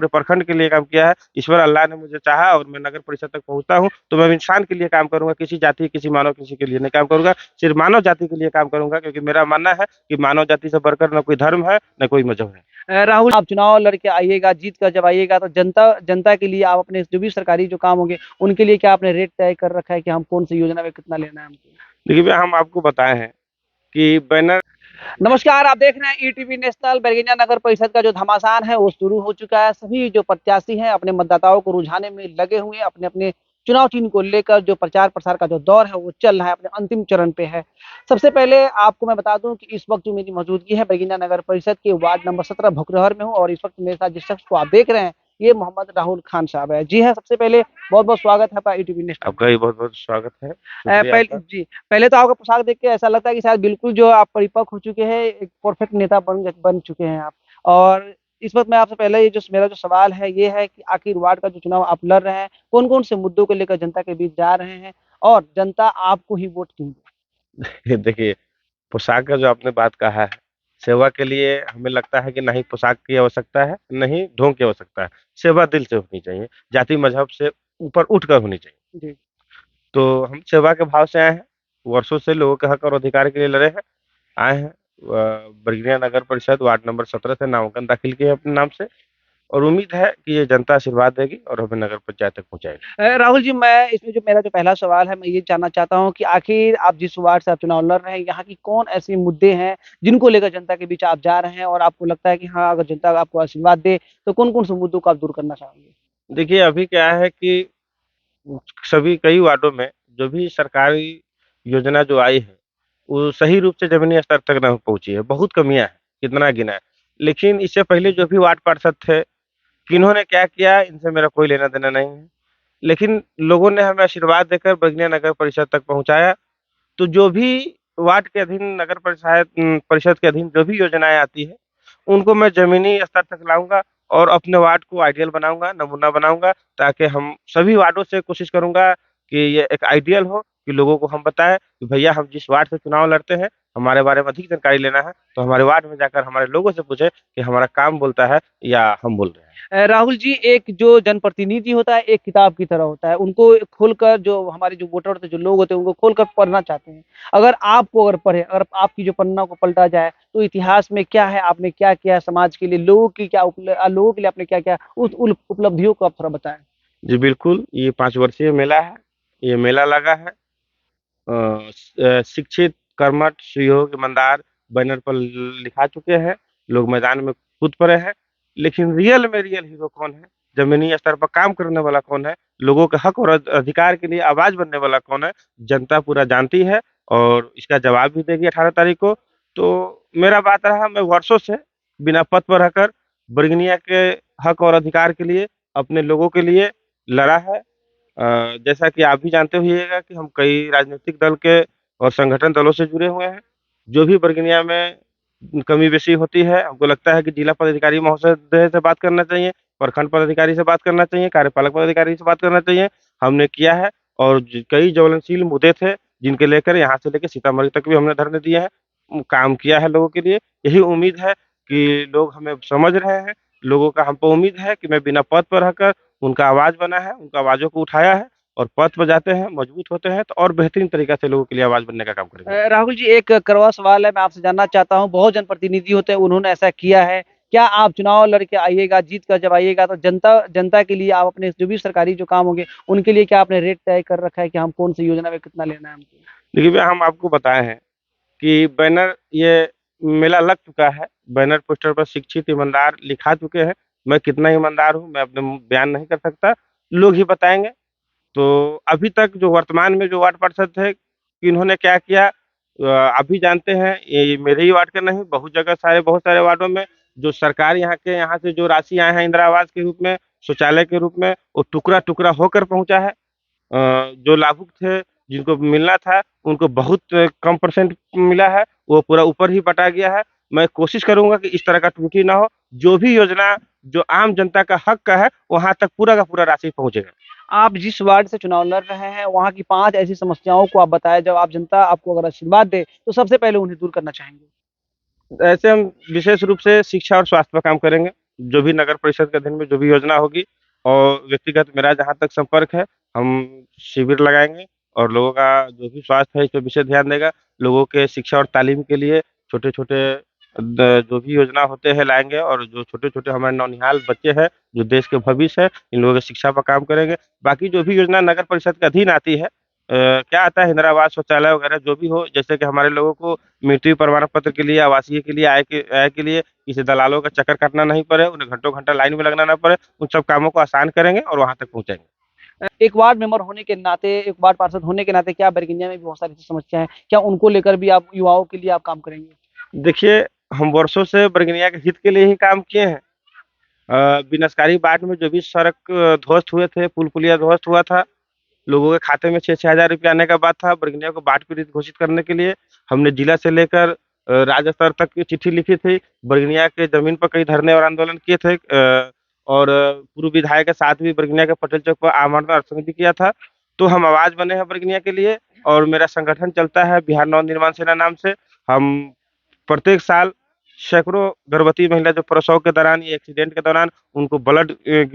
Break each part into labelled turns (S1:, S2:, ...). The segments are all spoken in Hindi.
S1: पूरे प्रखंड के लिए काम किया है। ईश्वर अल्लाह ने मुझे चाहा और मैं नगर परिषद तक पहुंचा हूं, तो मैं इंसान के लिए काम करूंगा, किसी जाति, किसी मानव, किसी के लिए नहीं काम करूंगा, सिर्फ मानव जाति के लिए काम करूंगा, क्योंकि मेरा मानना है कि मानव जाति से बढ़कर न कोई धर्म है, न कोई मजहब है।
S2: राहुल, आप चुनाव लड़ के आइएगा, जीत कर जब आइएगा तो जनता जनता के लिए आप अपने जो भी सरकारी जो काम होंगे उनके लिए क्या आपने रेट तय कर रखा है कि हम कौन सी योजना में कितना लेना है हमको?
S1: देखिए भैया, हम आपको बताए हैं कि बैनर।
S2: नमस्कार, आप देख रहे हैं ईटीवी नेशनल। बैरगनिया नगर परिषद का जो घमासान है वो शुरू हो चुका है। सभी जो प्रत्याशी हैं अपने मतदाताओं को रुझाने में लगे हुए हैं। अपने अपने चुनाव चिन्ह को लेकर जो प्रचार प्रसार का जो दौर है वो चल रहा है, अपने अंतिम चरण पे है। सबसे पहले आपको मैं बता दूं कि इस वक्त जो मेरी मौजूदगी है बैरगनिया नगर परिषद के वार्ड नंबर 17 भुखरहर में हूँ, और इस वक्त मेरे साथ जिस शख्स को आप देख रहे हैं ये मोहम्मद राहुल खान साहब है। जी हाँ, सबसे पहले बहुत बहुत स्वागत है आपका ईटीवी नेशनल।
S1: आपका भी बहुत बहुत स्वागत है, शुक्रिया
S2: पहले
S1: आपका।
S2: जी, पहले तो आपका पोशाक देख के ऐसा लगता है कि शायद बिल्कुल जो आप परिपक्व हो चुके हैं, एक परफेक्ट नेता बन चुके हैं आप। और इस वक्त मैं आपसे पहले ये जो मेरा जो सवाल है ये है कि आखिर वार्ड का जो चुनाव आप लड़ रहे हैं, कौन कौन से मुद्दों को लेकर जनता के बीच जा रहे हैं, और जनता आपको ही वोट क्यों दे?
S1: ये देखिए, पोशाक का जो आपने बात कहा है, सेवा के लिए हमें लगता है कि नहीं पोशाक की आवश्यकता है, नहीं ढोंग की आवश्यकता है। सेवा दिल से होनी चाहिए, जाति मजहब से ऊपर उठकर होनी चाहिए।
S2: जी।
S1: तो हम सेवा के भाव से आए हैं, वर्षों से लोगों के हक और अधिकार के लिए लड़े हैं, आए हैं। बरगनिया नगर परिषद वार्ड नंबर 17 से नामांकन दाखिल किए अपने नाम से, और उम्मीद है कि ये जनता आशीर्वाद देगी और हमें नगर पंचायत तक पहुंचाएगी।
S2: राहुल जी, मैं इसमें जो मेरा जो पहला सवाल है मैं ये जानना चाहता हूँ कि आखिर आप जिस वार्ड से आप चुनाव लड़ रहे हैं यहाँ की कौन ऐसे मुद्दे हैं जिनको लेकर जनता के बीच आप जा रहे हैं, और आपको लगता है कि हाँ, अगर जनता आपको आशीर्वाद दे तो कौन कौन से मुद्दों को आप दूर करना चाहेंगे?
S1: देखिए, अभी क्या है कि सभी कई वार्डों में जो भी सरकारी योजना जो आई है, वो सही रूप से जमीनी स्तर तक नहीं पहुंची है, बहुत कमियां हैं, कितना गिना है। लेकिन इससे पहले जो भी वार्ड पार्षद थे, किन्होंने क्या किया, इनसे मेरा कोई लेना देना नहीं है। लेकिन लोगों ने हमें आशीर्वाद देकर बगनिया नगर परिषद तक पहुंचाया। तो जो भी वार्ड के अधीन नगर परिषद परिषद के अधीन जो भी योजनाएं आती है, उनको मैं जमीनी स्तर तक लाऊंगा और अपने वार्ड को आइडियल बनाऊंगा, नमूना बनाऊंगा, ताकि हम सभी वार्डों से कोशिश करूंगा कि ये एक आइडियल हो, कि लोगों को हम बताएं कि भैया हम जिस वार्ड से चुनाव लड़ते हैं, हमारे बारे में अधिक जानकारी लेना है तो हमारे वार्ड में जाकर हमारे लोगों से पूछे कि हमारा काम बोलता है या हम बोल रहे हैं।
S2: राहुल जी, एक जो जनप्रतिनिधि होता है एक किताब की तरह होता है। उनको खोलकर जो हमारे जो वोटर होते हैं, जो लोग होते हैं, उनको खोलकर पढ़ना चाहते हैं। अगर पढ़े, अगर आपकी जो पन्ना को पलटा जाए तो इतिहास में क्या है, आपने क्या किया है समाज के लिए, लोगों के लिए आपने क्या किया, उस उपलब्धियों को आप थोड़ा बताएं।
S1: जी बिल्कुल, ये 5 वर्षीय मेला है। ये मेला लगा है, शिक्षित, कर्मठ, सुयोग्य, ईमानदार बैनर पर लिखा चुके हैं। लोग मैदान में कूद पड़े हैं। लेकिन रियल में रियल हीरो कौन है, जमीनी स्तर पर काम करने वाला कौन है, लोगों के हक और अधिकार के लिए आवाज बनने वाला कौन है, जनता पूरा जानती है और इसका जवाब भी देगी 18 तारीख को। तो मेरा बात रहा, मैं वर्षों से बिना पद पर रहकर बरगनिया के हक और अधिकार के लिए, अपने लोगों के लिए लड़ा है। जैसा कि आप भी जानते होइएगा कि हम कई राजनीतिक दल के और संगठन दलों से जुड़े हुए हैं। जो भी बरगनिया में कमी बेशी होती है, हमको लगता है कि जिला पदाधिकारी महोदय से बात करना चाहिए, प्रखंड पदाधिकारी से बात करना चाहिए, कार्यपालक पदाधिकारी से बात करना चाहिए। हमने किया है, और कई ज्वलनशील मुद्दे थे जिनके लेकर यहाँ से लेकर सीतामढ़ी तक भी हमने धरने दिए हैं, काम किया है लोगों के लिए। यही उम्मीद है कि लोग हमें समझ रहे हैं। लोगों का हम पे उम्मीद है कि मैं बिना पद पर रहकर उनका आवाज बना है, उनका आवाजों को उठाया है, और पद पर जाते हैं, मजबूत होते हैं तो और बेहतरीन तरीका से लोगों के लिए आवाज बनने का काम करेंगे।
S2: राहुल जी, एक कड़वा सवाल है, मैं आपसे जानना चाहता हूँ। बहुत जनप्रतिनिधि होते हैं, उन्होंने ऐसा किया है। क्या आप चुनाव लड़ के आइएगा, जीत कर जब आइएगा तो जनता जनता के लिए आप अपने जो भी सरकारी जो काम होंगे उनके लिए क्या आपने रेट तय कर रखा है कि हम कौन सी योजना में कितना लेना है हमको?
S1: देखिए भैया, हम आपको बताए हैं कि बैनर, ये मेला लग चुका है, बैनर पोस्टर पर शिक्षित, ईमानदार लिखा चुके हैं। मैं कितना ईमानदार हूँ मैं अपने बयान नहीं कर सकता, लोग ही बताएंगे। तो अभी तक जो वर्तमान में जो वार्ड पार्षद थे, इन्होंने क्या किया, आप भी जानते हैं। ये मेरे ही वार्ड के नहीं, बहुत जगह बहुत सारे वार्डों में जो सरकार यहाँ से जो राशि आए हैं इंदिरा आवास के रूप में, शौचालय के रूप में, वो टुकड़ा टुकड़ा होकर पहुंचा है। जो लाभुक थे, जिनको मिलना था, उनको बहुत कम परसेंट मिला है, वो पूरा ऊपर ही बटा गया है। मैं कोशिश करूंगा कि इस तरह का त्रुटि ना हो, जो भी योजना जो आम जनता का हक का है वहां तक पूरा का पूरा राशि पहुंचेगा।
S2: आप जिस वार्ड से चुनाव लड़ रहे हैं वहाँ की 5 ऐसी समस्याओं को आप बताएं, जब आप जनता आपको अगर आशीर्वाद दे तो सबसे पहले उन्हें दूर करना चाहेंगे।
S1: ऐसे हम विशेष रूप से शिक्षा और स्वास्थ्य पर काम करेंगे। जो भी नगर परिषद के अधीन में जो भी योजना होगी, और व्यक्तिगत मेरा जहाँ तक संपर्क है, हम शिविर लगाएंगे और लोगों का जो भी स्वास्थ्य है इस पर विशेष ध्यान देगा। लोगों के शिक्षा और तालीम के लिए छोटे छोटे जो भी योजना होते हैं लाएंगे, और जो छोटे छोटे हमारे नौनिहाल बच्चे हैं जो देश के भविष्य है, इन लोगों की शिक्षा पर काम करेंगे। बाकी जो भी योजना नगर परिषद के अधीन आती है, क्या आता है, इंदिरा आवास शौचालय वगैरह जो भी हो, जैसे कि हमारे लोगों को मृत्यु प्रमाण पत्र के लिए, आवासीय के लिए, आय के लिए किसी दलालों का चक्कर काटना नहीं पड़े, उन्हें घंटों घंटा लाइन में लगना ना पड़े, उन सब कामों को आसान करेंगे और वहां तक पहुंचाएंगे।
S2: एक वार्ड मेंबर होने के नाते, एक वार्ड पार्षद होने के नाते, क्या बरगिनिया में भी बहुत सारी समस्या है, क्या उनको लेकर भी आप युवाओं के लिए आप काम करेंगे?
S1: देखिए, हम वर्षों से बरगनिया के हित के लिए ही काम किए हैं। विनाशकारी बाढ़ में जो भी सड़क ध्वस्त हुए थे, पुल पुलिया ध्वस्त हुआ था, लोगों के खाते में 6-6 हज़ार रुपये आने का बात था। बरगनिया को बाढ़ पीड़ित घोषित करने के लिए हमने जिला से लेकर राज्य स्तर तक की चिट्ठी लिखी थी। बरगनिया के जमीन पर कई धरने और आंदोलन किए थे, और पूर्व विधायक के साथ भी बरगनिया के पटेल चौक पर आमरण अनशन भी किया था। तो हम आवाज बने हैं बरगनिया के लिए, और मेरा संगठन चलता है बिहार नव निर्माण सेना नाम से। हम प्रत्येक साल सैकड़ों गर्भवती महिला जो प्रसव के दौरान या एक्सीडेंट के दौरान उनको ब्लड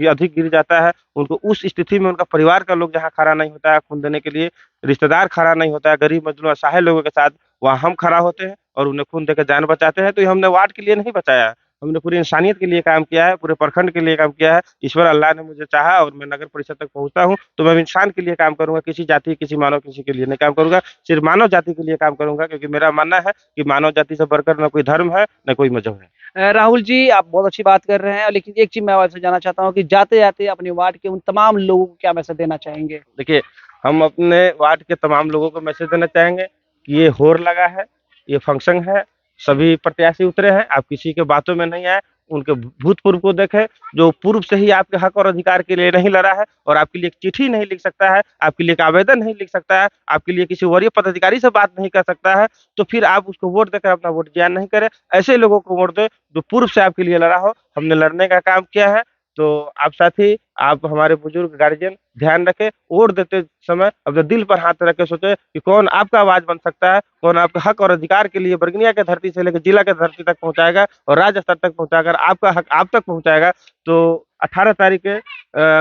S1: अधिक गिर जाता है, उनको उस स्थिति में उनका परिवार का लोग जहाँ खड़ा नहीं होता है खून देने के लिए, रिश्तेदार खड़ा नहीं होता है, गरीब मजलूम असहाय लोगों के साथ, वहाँ हम खड़ा होते हैं और उन्हें खून देकर जान बचाते हैं। तो ये हमने वार्ड के लिए नहीं बचाया है, हमने पूरी इंसानियत के लिए काम किया है, पूरे प्रखंड के लिए काम किया है। ईश्वर अल्लाह ने मुझे चाहा और मैं नगर परिषद तक पहुंचता हूं, तो मैं इंसान के लिए काम करूंगा, किसी जाति, किसी मानव, किसी के लिए नहीं काम करूंगा, सिर्फ मानव जाति के लिए काम करूंगा, क्योंकि मेरा मानना है कि मानव जाति से बढ़कर न कोई धर्म है, न कोई मजहब है।
S2: राहुल जी, आप बहुत अच्छी बात कर रहे हैं, लेकिन एक चीज मैं आपसे जानना चाहता हूँ कि जाते जाते अपने वार्ड के उन तमाम लोगों को क्या मैसेज देना चाहेंगे?
S1: देखिए, हम अपने वार्ड के तमाम लोगों को मैसेज देना चाहेंगे कि ये होर लगा है, ये फंक्शन है, सभी प्रत्याशी उतरे हैं, आप किसी के बातों में नहीं आए, उनके भूतपूर्व को देखें, जो पूर्व से ही आपके हक और अधिकार के लिए नहीं लड़ा है और आपके लिए एक चिट्ठी नहीं लिख सकता है, आपके लिए एक आवेदन नहीं लिख सकता है, आपके लिए किसी वरीय पदाधिकारी से बात नहीं कर सकता है, तो फिर आप उसको वोट देकर अपना वोट जियान नहीं करें। ऐसे लोगों को वोट दें जो पूर्व से आपके लिए लड़ा हो। हमने लड़ने का काम किया है, तो आप साथी, आप हमारे बुजुर्ग गार्जियन ध्यान रखें, वोट देते समय अपने दिल पर हाथ रख के सोचे कि कौन आपका आवाज बन सकता है, कौन आपका हक और अधिकार के लिए बरगनिया के धरती से लेकर जिला के धरती तक पहुंचाएगा और राज्य स्तर तक पहुंचाकर आपका हक आप तक पहुंचाएगा। तो 18 तारीख के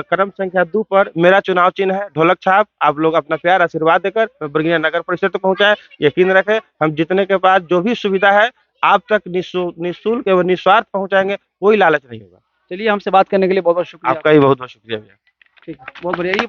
S1: क्रम संख्या 2 पर मेरा चुनाव चिन्ह है ढोलक छाप। आप लोग अपना प्यार आशीर्वाद देकर बरगनिया नगर परिषद तक पहुंचाए। यकीन रखें, हम जीतने के बाद जो भी सुविधा है आप तक निःशुल्क एवं निस्वार्थ पहुंचाएंगे, कोई लालच नहीं होगा।
S2: चलिए, हमसे बात करने के लिए बहुत बहुत शुक्रिया।
S1: आपका भी बहुत बहुत शुक्रिया भैया।
S2: ठीक है, बहुत बढ़िया। ये